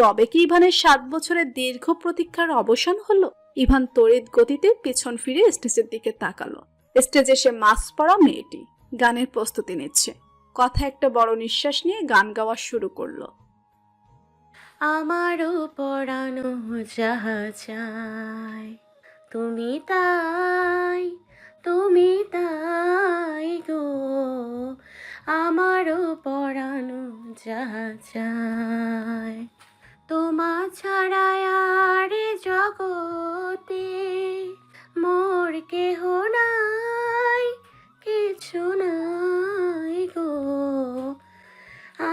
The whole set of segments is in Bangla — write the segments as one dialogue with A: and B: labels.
A: তবে কি ইভানের 7 বছরের দীর্ঘ প্রতীক্ষার অবসান হলো? ইভান তড়িৎ গতিতে পিছন ফিরে স্টেজের দিকে তাকালো। স্টেজে সে মাস্ক পরা মেয়েটি গানের প্রস্তুতি নিচ্ছে। কথা একটা বড় নিঃশ্বাস নিয়ে গান গাওয়া শুরু করলো।
B: আমারও পরানো যাহা চাই, তুমি তাই, তুমি তাই গো। আমারও পরানো যাহা চাই, তোমা ছাড়া আর এ জগতে মোর কেহ নাই, কিছু নাই গো।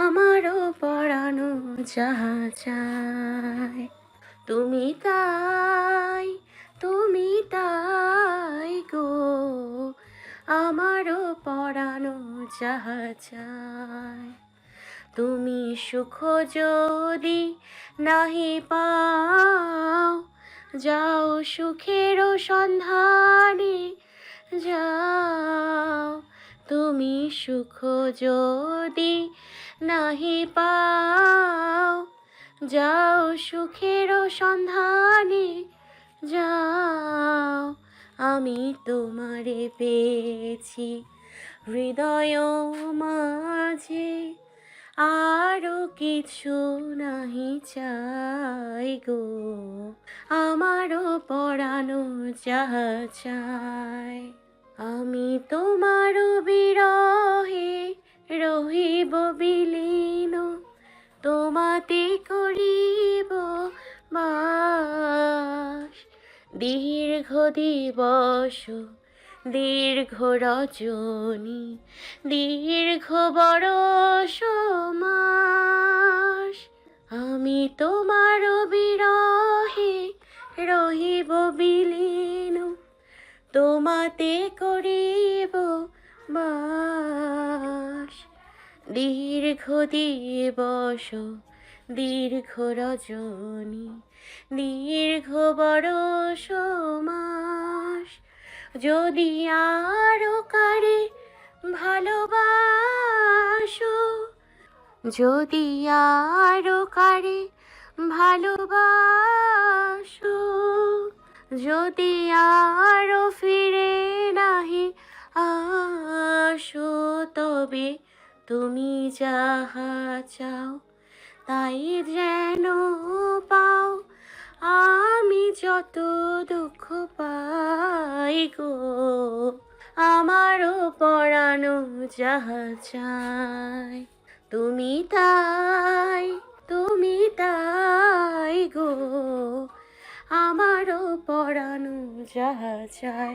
B: আমারও পরানো যাহা চাই, তুমি তাই, তুমি তাই গো। আমারও পরানো যাহা চাই, তুমি সুখ যদি নাহি পাও, যাও সুখের সন্ধানে যাও। তুমি সুখ যদি নাহি পাও, যাও সুখের সন্ধানে যাও। আমি তোমারে পেয়েছি হৃদয় মাঝে, আরো কিছু নাহি চাই গো। আমারও পরানো যাহা চাই, আমি তোমার বিরহে রহিব বিলীন, তোমাতে করিব বাস। দীর্ঘ দিবস দীর্ঘ রজনী, দীর্ঘ বরষ মাস। আমি তোমার বিরহে রহিব বিলীন, তোমাতে করিব বাস। দীর্ঘ দিবস দীর্ঘ রজনী, দীর্ঘ বরষ মাস। যদি আরো কারে ভালোবাসো, যদি আরো কারে ভালোবাসো, যদি আরো ফিরে নাহি আসো, তবে তুমি যাহা চাও তাই যেন পাও। আমি যত দুঃখ পাই গো, আমারও পরানো যাহা চাই, তুমি তাই, তুমি তাই গো। আমারও পরানো যাহা চাই।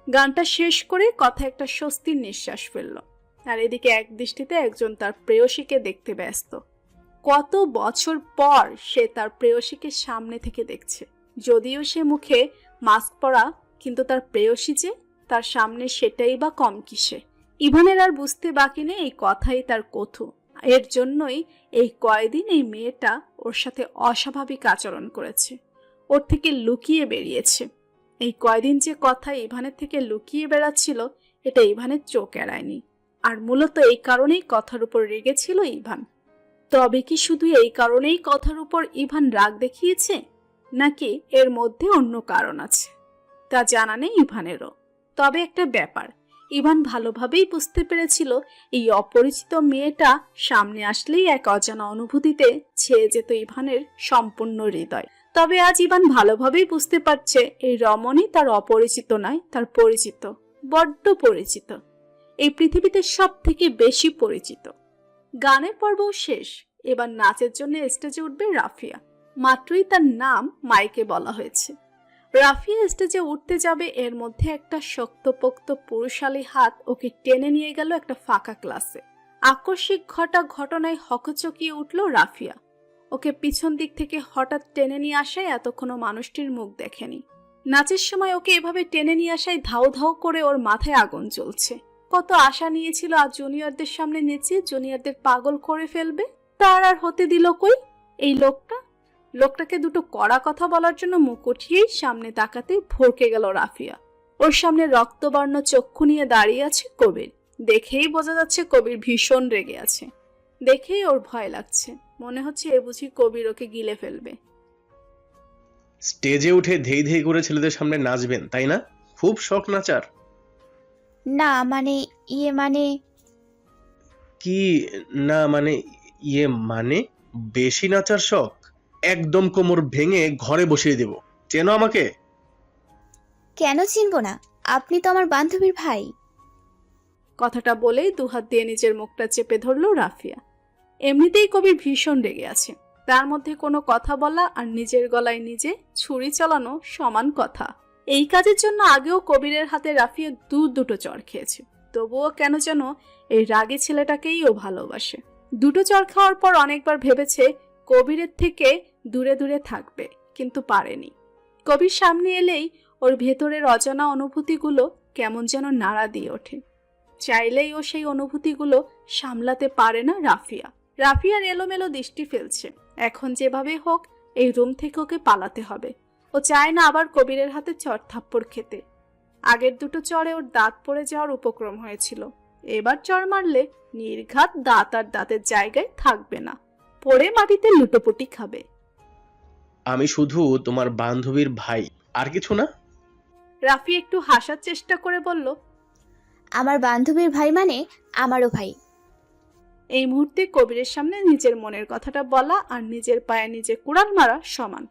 A: গানটা শেষ করে কথা একটা স্বস্তির নিঃশ্বাস ফেলল। আর এদিকে এক দৃষ্টিতে একজন তার প্রেয়সীকে দেখতে ব্যস্ত। কত বছর পর সে তার প্রেয়সীকে সামনে থেকে দেখছে। যদিও সে মুখে মাস্ক পরা, কিন্তু তার প্রেয়সী যে তার সামনে, সেটাই বা কম কিসে। ইভানের আর বুঝতে বাকি নেই এই কথাই তার কথু। এর জন্যই এই কয়দিন এই মেয়েটা ওর সাথে অস্বাভাবিক আচরণ করেছে, ওর থেকে লুকিয়ে বেরিয়েছে। এই কয়দিন যে কথা ইভানের থেকে লুকিয়ে বেড়াচ্ছিল, এটা ইভানের চোখ এড়ায়নি। আর মূলত এই কারণেই কথার উপর রেগেছিল ইভান। তবে কি শুধু এই কারণেই কথার উপর ইভান রাগ দেখিয়েছে, নাকি এর মধ্যে অন্য কারণ আছে তা জানা নেই ইভানেরও। তবে একটা ব্যাপার, ইভান ভালোভাবেই বুঝতে পেরেছিল এই অপরিচিত মেয়েটা সামনে আসলেই এক অজানা অনুভূতিতে ছেয়ে যেত ইভানের সম্পূর্ণ হৃদয়। তবে আজ ইভান ভালোভাবেই বুঝতে পারছে এই রমণী তার অপরিচিত নয়, তার পরিচিত, বড্ড পরিচিত, এই পৃথিবীতে সব থেকে বেশি পরিচিত। গানের পর্বও শেষ। এবার নাচের জন্য স্টেজে উঠবে রাফিয়া। মাত্রই তার নাম মাইকে বলা হয়েছে। রাফিয়া স্টেজে উঠতে যাবে, এর মধ্যে একটা শক্তপোক্ত পুরুষালী হাত ওকে টেনে নিয়ে গেল একটা ফাঁকা ক্লাসে। আকস্মিক ঘটনায় হকচকিয়ে উঠল রাফিয়া। ওকে পিছন দিক থেকে হঠাৎ টেনে নিয়ে আসায় এতক্ষণও মানুষটির মুখ দেখেনি। নাচের সময় ওকে এভাবে টেনে নিয়ে আসায় ধাউ ধাউ করে ওর মাথায় আগুন জ্বলছে। কত আশা নিয়েছিল আজ জুনিয়রদের সামনে নেচে জুনিয়রদের পাগল করে ফেলবে, তার আর হতে দিল কই এই লোকটাকে দুটো কড়া কথা বলার জন্য মুখ উঠিয়েই সামনে তাকাতে ভরকে গেল রাফিয়া। ওর সামনে রক্তবর্ণ চক্ষু নিয়ে দাঁড়িয়ে আছে কবির। দেখেই বোঝা যাচ্ছে কবির ভীষণ রেগে আছে, দেখেই ওর ভয় লাগছে। মনে হচ্ছে এ বুঝি কবির ওকে গিলে ফেলবে।
C: স্টেজে উঠে ধেই ধেই করে ছেলেদের সামনে নাচবেন তাই না? খুব শখ নাচার।
D: না মানে মানে
C: কি না মানে ইয়ে মানে বেশি নাচার শখ? একদম কোমর ভেঙে ঘরে বসিয়ে দেব। চেনো আমাকে?
D: কেন চিনবো না? আপনি তো আমার বান্ধবীর ভাই।
A: কথাটা বলেই দুহাত দিয়ে নিজের মুখটা চেপে ধরল রাফিয়া। এমনিতেই কবির ভীষণ রেগে আছে, তার মধ্যে কোনো কথা বলা আর নিজের গলায় নিজে ছুরি চালানো সমান কথা। এই কাজের জন্য আগেও কবিরের হাতে রাফিয়া দুটো চড় খেয়েছে, তবুও কেন যেন এই রাগী ছেলেটাকেই ও ভালোবাসে। দুটো চড় খাওয়ার পর অনেকবার ভেবেছে কবিরের থেকে দূরে দূরে থাকবে, কিন্তু পারেনি। কবির সামনে এলেই ওর ভেতরের অজানা অনুভূতিগুলো কেমন যেন নাড়া দিয়ে ওঠে। চাইলেই ও সেই অনুভূতিগুলো সামলাতে পারে না রাফিয়া। রাফিয়ার এলোমেলো দৃষ্টি ফেলছে। এখন যেভাবে হোক এই রুম থেকে ওকে পালাতে হবে। ও চায় না আবার কবিরের হাতে চড় থাপ্পড় খেতে। আগের দুটো চড়ে ওর দাঁত পড়ে যাওয়ার উপক্রম হয়েছিল, এবার চড় মারলে নির্ঘাত দাঁত আর দাঁতের জায়গায় থাকবে না, পড়ে মাটিতে লুটোপুটি খাবে।
C: আমি শুধু তোমার বান্ধবীর ভাই, আর কিছু না।
A: রাফি একটু হাসার চেষ্টা করে বলল,
D: আমার বান্ধবীর ভাই মানে আমারও ভাই।
A: এই মুহূর্তে কবিরের সামনে নিজের মনের কথাটা বলা আর নিজের পায়ে নিজে কুড়াল মারা সমান।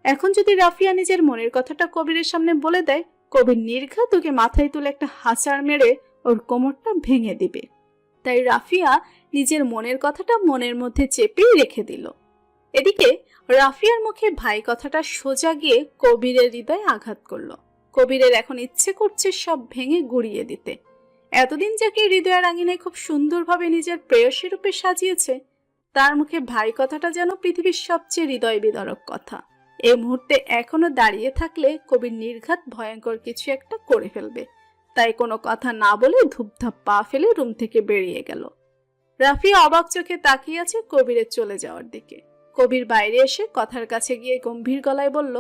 A: এখন যদি রাফিয়া নিজের মনের কথাটা কবিরের সামনে বলে দেয়, কবির নির্ঘাত ওকে মাথায় তুলে একটা হাঁচাড় মেরে ওর কোমরটা ভেঙে দিবে। তাই রাফিয়া নিজের মনের কথাটা মনের মধ্যে চেপেই রেখে দিল। এদিকে রাফিয়ার মুখে ভাই কথাটা সোজা গিয়ে কবিরের হৃদয়ে আঘাত করলো। কবিরের এখন ইচ্ছে করছে সব ভেঙে গুড়িয়ে দিতে। এতদিন যাকে হৃদয়ের আঙিনায় খুব সুন্দরভাবে নিজের প্রেয়সী রূপে সাজিয়েছে, তার মুখে ভাই কথাটা যেন পৃথিবীর সবচেয়ে হৃদয় বিদারক কথা। এই মুহূর্তে এখনো দাঁড়িয়ে থাকলে কবির নির্ঘাত ভয়ঙ্কর কিছু একটা করে ফেলবে। তাই কোনো কথা না বলে ধূপধাপ পা ফেলে রুম থেকে বেরিয়ে গেল। রাফিয়া অবাক চোখে তাকিয়ে আছে কবিরের চলে যাওয়ার দিকে। কবির বাইরে এসে কথার কাছে গিয়ে গম্ভীর গলায় বলল,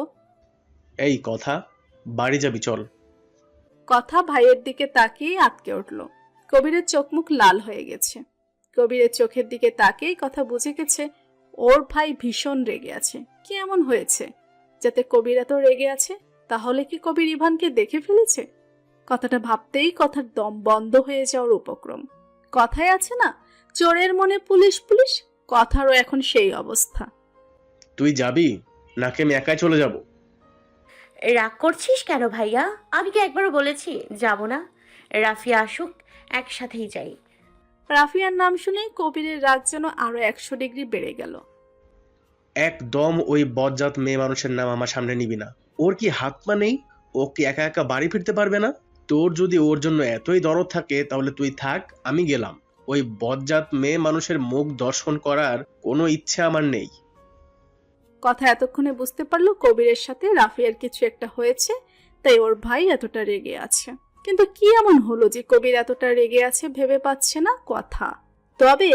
C: এই কথা, বাড়ি যাবি চল।
A: কথা ভাইয়ের দিকে তাকিয়ে আটকে উঠল। কবিরের চোখ মুখ লাল হয়ে গেছে। কবিরের চোখের দিকে তাকিয়েই কথা বুঝে গেছে ওর ভাই ভীষণ রেগে আছে। কি এমন হয়েছে যাতে কবির এত রেগে আছে? তাহলে কি কবির ইভানকে দেখে ফেলেছে? কথাটা ভাবতেই কথার দম বন্ধ হয়ে যাওয়ার উপক্রম। কথায় আছে না, চোরের মনে পুলিশ পুলিশ, কথারও এখন সেই অবস্থা।
C: তুই যাবি নাকি আমি একাই চলে যাব?
B: রাগ করছিস কেন ভাইয়া? আমি কি একবারও বলেছি যাব না? রাফিয়া আসুক, একসাথেই যাই।
A: রাফিয়ার নাম শুনেই কবিরের রাগ যেন আরো 100 ডিগ্রি বেড়ে গেল।
C: একদম ওই বজ্জাত মেয়ে মানুষের নাম আমার সামনে নিবি না। ওর কি হাত পা নেই? ও কি একা একা বাড়ি ফিরতে পারবে না? তোর যদি ওর জন্য এতই দরদ থাকে তাহলে তুই থাক, আমি গেলাম। ওই বজ্জাত মেয়ে মানুষের মুখ দর্শন করার কোনো ইচ্ছে আমার নেই।
A: কথা এতক্ষণে বুঝতে পারলো কবিরের সাথে রাফিয়ার কিছু একটা হয়েছে, তাই ওর ভাই এতটা রেগে আছে। কিন্তু কি এমন হলো যে কবির এতটা রেগে আছে ভেবে পাচ্ছে না কথা। তবে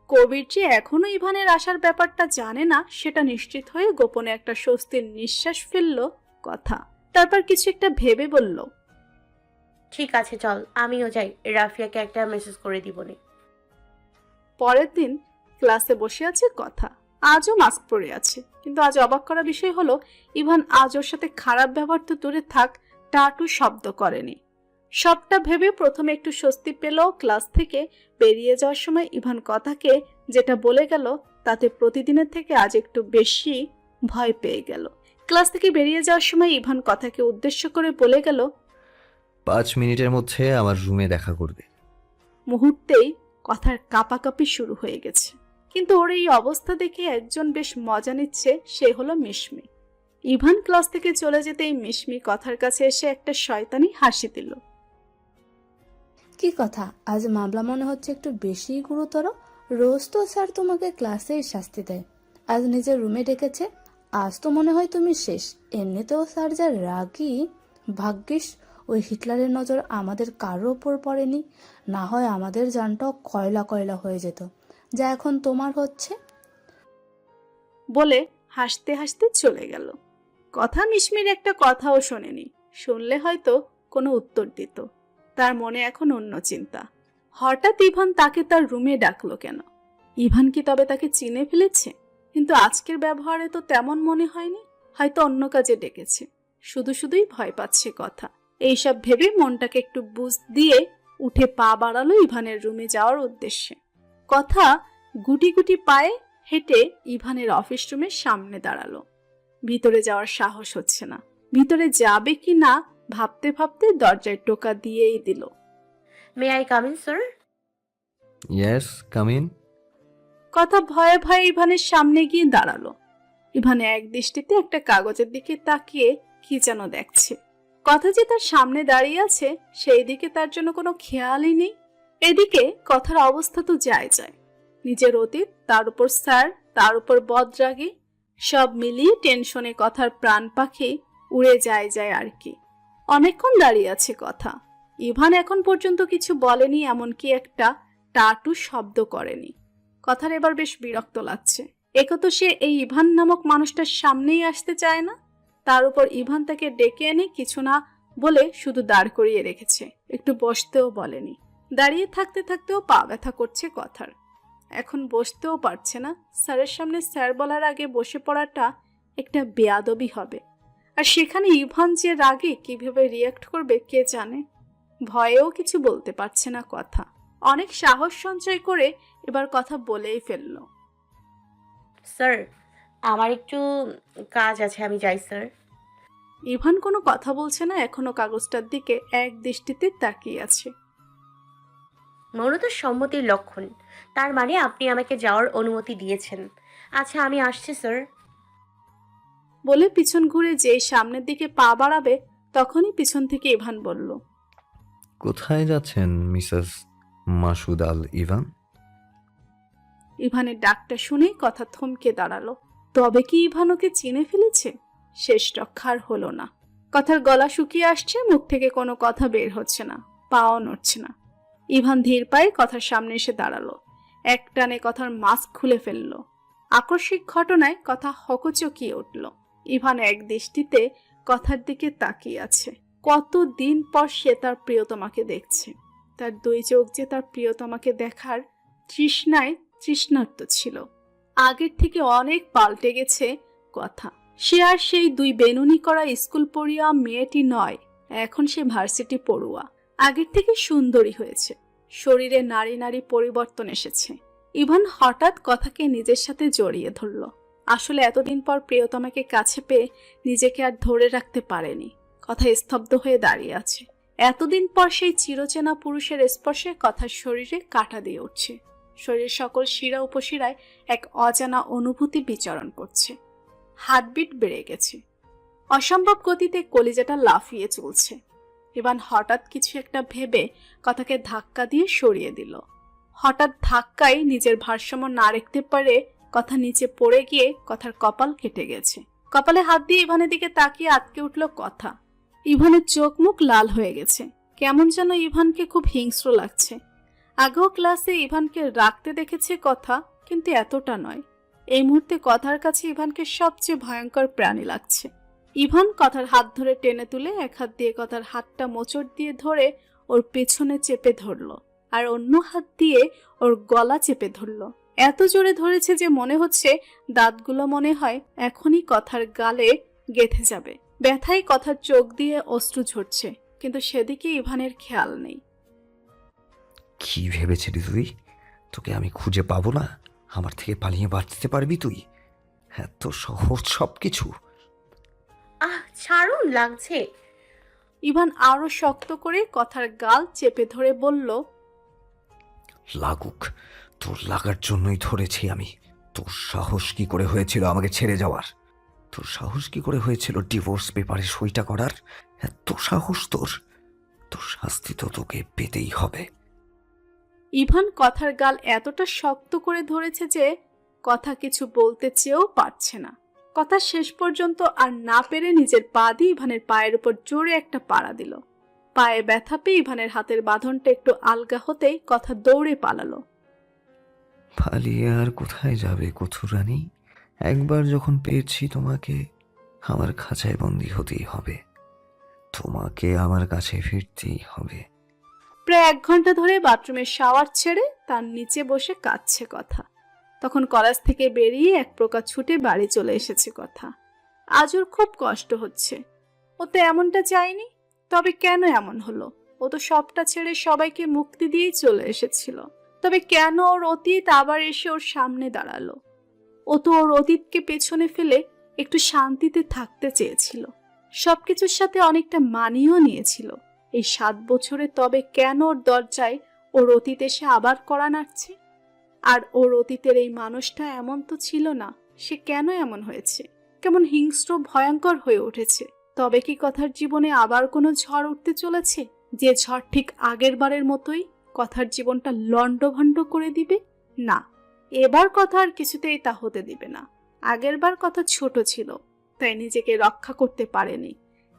A: কবির যে এখনো ইভানের আসার ব্যাপারটা জানে না সেটা নিশ্চিত হয়ে গোপনে একটা স্বস্তির নিঃশ্বাস ফেললো কথা। তারপর কিছু একটা ভেবে বলল,
B: ঠিক আছে চল, আমিও যাই। রাফিয়াকে একটা মেসেজ করে দিবনে।
A: পরের দিন ক্লাসে বসে আছে কথা। আজও মাস্ক পরে আছে, কিন্তু আজ অবাক করা বিষয় হলো ইভান আজ ওর সাথে খারাপ ব্যবহার তো দূরে থাক, টাটু শব্দ করেনি। সবটা ভেবে প্রথমে একটু স্বস্তি পেল। ক্লাস থেকে বেরিয়ে যাওয়ার সময় ইভান কথাকে যেটা বলে গেল তাতে প্রতিদিনের থেকে আজ একটু বেশি ভয় পেয়ে গেল। ক্লাস থেকে বেরিয়ে যাওয়ার সময় ইভান কথাকে উদ্দেশ্য করে বলে গেল,
E: 5 মিনিটের মধ্যে আমার রুমে দেখা করবে।
A: মুহূর্তেই কথার কাঁপাকাঁপি শুরু হয়ে গেছে। কিন্তু ওর এই অবস্থা দেখে একজন বেশ মজা নিচ্ছে, সে হলো মিশমি। ইভান ক্লাস থেকে চলে যেতেই মিশমি কথার কাছে এসে একটা শয়তানি হাসি দিল।
F: কি কথা, আজ মামলা মনে হচ্ছে একটু বেশি গুরুতর। রোজ তো স্যার তোমাকে ক্লাসেই শাস্তি দেয়, আজ নিজের রুমে ডেকেছে। আজ তো মনে হয় তুমি শেষ। এমনিতেও স্যার যা রাগী, ভাগ্যিস ওই হিটলারের নজর আমাদের কারোর ওপর পড়েনি, না হয় আমাদের জানটাও কয়লা কয়লা হয়ে যেত, যা এখন তোমার হচ্ছে।
A: বলে হাসতে হাসতে চলে গেল। কথা মিশমির একটা কথাও শোনেনি, শুনলে হয়তো কোনো উত্তর দিত। তার মনে এখন অন্য চিন্তা। হঠাৎ ইভান তাকে তার রুমে ডাকলো কেন? ইভান কি তবে তাকে চিনে ফেলেছে? কিন্তু আজকের ব্যবহারে তো তেমন মনে হয়নি। হয়তো অন্য কাজে ডেকেছে। শুধু শুধুই ভয় পাচ্ছে কথা। এইসব ভেবে মনটাকে একটু বুঝ দিয়ে উঠে পা বাড়ালো ইভানের রুমে যাওয়ার উদ্দেশ্যে। কথা গুটি গুটি পায়ে হেঁটে ইভানের অফিস রুমের সামনে দাঁড়ালো। ভিতরে যাওয়ার সাহস হচ্ছে না। ভিতরে যাবে কি না ভাবতে ভাবতে দরজায় টোকা দিয়েই দিল।
B: May I come in sir?
E: Yes, come in.
A: কথা ভয়ে ভয়ে ইভানের সামনে গিয়ে দাঁড়ালো। ইভানে এক দৃষ্টিতে একটা কাগজের দিকে তাকিয়ে কি যেন দেখছে। কথা যে তার সামনে দাঁড়িয়ে আছে সেই দিকে তার জন্য কোনো খেয়ালই নেই। এদিকে কথার অবস্থা তো যায় যায়। নিজের অতীত, তার উপর স্যার, তার উপর বদরাগী, সব মিলিয়ে টেনশনে কথার প্রাণ পাখি উড়ে যায় আর কি। অনেকক্ষণ দাঁড়িয়ে আছে কথা। ইভান এখন পর্যন্ত কিছু বলেনি, এমনকি একটা টাটু শব্দ করেনি। কথার এবার বেশ বিরক্ত লাগছে। একে তো সে এই ইভান নামক মানুষটার সামনেই আসতে চায় না, তার উপর ইভান তাকে ডেকে এনে কিছু না বলে শুধু দাঁড় করিয়ে রেখেছে, একটু বসতেও বলেনি। দাঁড়িয়ে থাকতে থাকতেও পা ব্যথা করছে কথার। এখন বসতেও পারছে না। স্যারের সামনে স্যার বলার আগে বসে পড়াটা একটা বেয়াদবি হবে। আর সেখানে ইভান যে রাগে কিভাবে রিয়াক্ট করবে কে জানে। ভয়েও কিছু বলতে পারছে না কথা। অনেক সাহস সঞ্চয় করে এবার কথা বলেই ফেলল।
B: স্যার, আমার একটু কাজ আছে, আমি যাই স্যার।
A: ইভান কোনো কথা বলছে না, এখনো কাগজটার দিকে এক দৃষ্টিতে তাকিয়ে আছে।
B: মূলত সম্মতির লক্ষণ। তার মানে আপনি আমাকে যাওয়ার অনুমতি দিয়েছেন। আচ্ছা, আমি আসছি স্যার।
A: বলে পিছন ঘুরে যেই সামনের দিকে পা বাড়াবে তখনই পিছন থেকে ইভান বলল,
E: কোথায় যাচ্ছেন মিসেস মাসুদ আল ইভান?
A: ইভানের ডাকটা শুনেই কথা থমকে দাঁড়ালো। তবে কি ইভান ওকে চিনে ফেলেছে? শেষ রক্ষার হলো না। কথার গলা শুকিয়ে আসছে, মুখ থেকে কোনো কথা বের হচ্ছে না, পাও নড়ছে না। ইভান ধীর পায়ে কথার সামনে এসে দাঁড়ালো। এক টানে কথার মাস্ক খুলে ফেলল। আকস্মিক ঘটনায় কথা হকচকিয়ে উঠল। ইভান এক দৃষ্টিতে কথার দিকে তাকিয়ে আছে। কতদিন পর সে তার প্রিয়তমাকে দেখছে। তার দুই চোখ যে তার প্রিয়তমাকে দেখার তৃষ্ণায় তৃষ্ণার্ত ছিল। আগের থেকে অনেক পাল্টে গেছে কথা। সে আর সেই দুই বেনুনি করা স্কুল পড়ুয়া মেয়েটি নয়। এখন সে ভার্সিটি পড়ুয়া। আগের থেকে সুন্দরী হয়েছে। শরীরে নারী নারী পরিবর্তন এসেছে। ইভান হঠাৎ কথাকে নিজের সাথে জড়িয়ে ধরল। আসলে এতদিন পর প্রিয়তমাকে কাছে পেয়ে নিজেকে আর ধরে রাখতে পারেনি। কথা স্তব্ধ হয়ে দাঁড়িয়ে আছে। এতদিন পর সেই চিরচেনা পুরুষের স্পর্শে কথার শরীরে কাঁটা দিয়ে উঠছে। শরীরের সকল শিরা উপশিরায় এক অজানা অনুভূতি বিচরণ করছে। হার্টবিট বেড়ে গেছে। অসম্ভব গতিতে কলিজাটা লাফিয়ে চলছে। ইভান হঠাৎ কিছু একটা ভেবে কথাকে ধাক্কা দিয়ে সরিয়ে দিল। হঠাৎ ধাক্কায় নিজের ভারসাম্য না রাখতে পারে কথা নিচে পড়ে গিয়ে কথার কপাল কেটে গেছে। কপালে হাত দিয়ে ইভানের দিকে তাকিয়ে আটকে উঠল কথা। ইভানের চোখ মুখ লাল হয়ে গেছে। কেমন যেন ইভানকে খুব হিংস্র লাগছে। আগেও ক্লাসে ইভানকে রাখতে দেখেছে কথা, কিন্তু এতটা নয়। এই মুহূর্তে কথার কাছে ইভানকে সবচেয়ে ভয়ঙ্কর প্রাণী লাগছে। ইভান কথার হাত ধরে টেনে তুলে এক হাত দিয়ে কথার হাতটা মোচড় দিয়ে ধরে ওর পেছনে চেপে ধরল, আর অন্য হাত দিয়ে ওর গলা চেপে ধরল। এত জোরে ধরেছে যে মনে হচ্ছে দাঁতগুলো মনে হয় এখনই কথার গালে গেঁথে যাবে। ব্যথায় কথার চোখ দিয়ে অশ্রু ঝরছে, কিন্তু সেদিকে ইভানের খেয়াল নেই।
E: কি ভেবেছিলি তুই? তোকে আমি খুঁজে পাবো না? আমার থেকে পালিয়ে বাঁচতে পারবি তুই? এত সহজ সব কিছু?
B: ছাড়ুন, লাগছে।
A: ইভান আরো শক্ত করে কথার গাল চেপে ধরে বলল,
E: লাগুক, তোর লাগার জন্যই ধরেছি আমি। তোর সাহস কি করে হয়েছিল আমাকে ছেড়ে যাওয়ার? তোর সাহস কি করে হয়েছিল ডিভোর্স পেপারে সইটা করার? এত সাহস তোর? তোর শাস্তি তো তোকে পেতেই হবে।
A: ইভান কথার গাল এতটা শক্ত করে ধরেছে যে কথা কিছু বলতে চেয়েও পারছে না। কথা শেষ পর্যন্ত আর না পেরে নিজের পা দিয়ে ইভানের পায়ের উপর জোরে একটা পাড়া দিল। পায়ে ব্যথা পেয়ে ইভানের হাতের বাঁধনটা একটু আলগা হতেই কথা দৌড়ে পালালো।
E: পালিয়ে আর কোথায় যাবে কচুরানী? একবার যখন পেয়েছি তোমাকে, আমার খাঁচায় বন্দি হতেই হবে। তোমাকে আমার কাছে ফিরতেই হবে।
A: প্রায় 1 ঘন্টা ধরে বাথরুমের শাওয়ার ছেড়ে তার নিচে বসে কাঁদছে কথা। তখন কলেজ থেকে বেরিয়ে এক প্রকার ছুটে বাড়ি চলে এসেছে কথা। আজ ওর খুব কষ্ট হচ্ছে। ও তো এমনটা চায়নি, তবে কেন এমন হলো? ও তো সবটা ছেড়ে সবাইকে মুক্তি দিয়েই চলে এসেছিল। তবে কেন ওর অতীত আবার এসে ওর সামনে দাঁড়ালো? ও তো ওর অতীতকে পেছনে ফেলে একটু শান্তিতে থাকতে চেয়েছিল, সবকিছুর সাথে অনেকটা মানিয়েও নিয়েছিল। এই 7 বছরে তবে কেন ওর দরজায় ওর অতীত এসে আবার কড়া নাড়ছে? আর ওর অতীতের এই মানুষটা এমন তো ছিল না, সে কেন এমন হয়েছে? কেমন হিংস্র ভয়ঙ্কর হয়ে উঠেছে। তবে কি কথার জীবনে আবার কোনো ঝড় উঠতে চলেছে, যে ঝড় ঠিক আগের বারের মতোই কথার জীবনটা লণ্ডভণ্ড করে দিবে? না, এবার কথা আর কিছুতেই তা হতে দিবে না। আগেরবার কথা ছোট ছিল, তাই নিজেকে রক্ষা করতে পারেনি,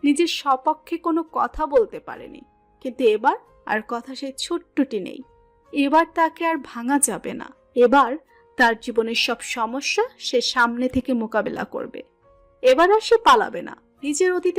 A: নিজের সপক্ষে কোনো কথা বলতে পারেনি। কিন্তু এবার আর কথা সেই ছোট্টটি নেই। এবার তাকে আর ভাঙা যাবে না। এবার তার জীবনের সব সমস্যা সে সামনে থেকে মোকাবেলা করবে। এবার আর সে পালাবে না, নিজের অতীতে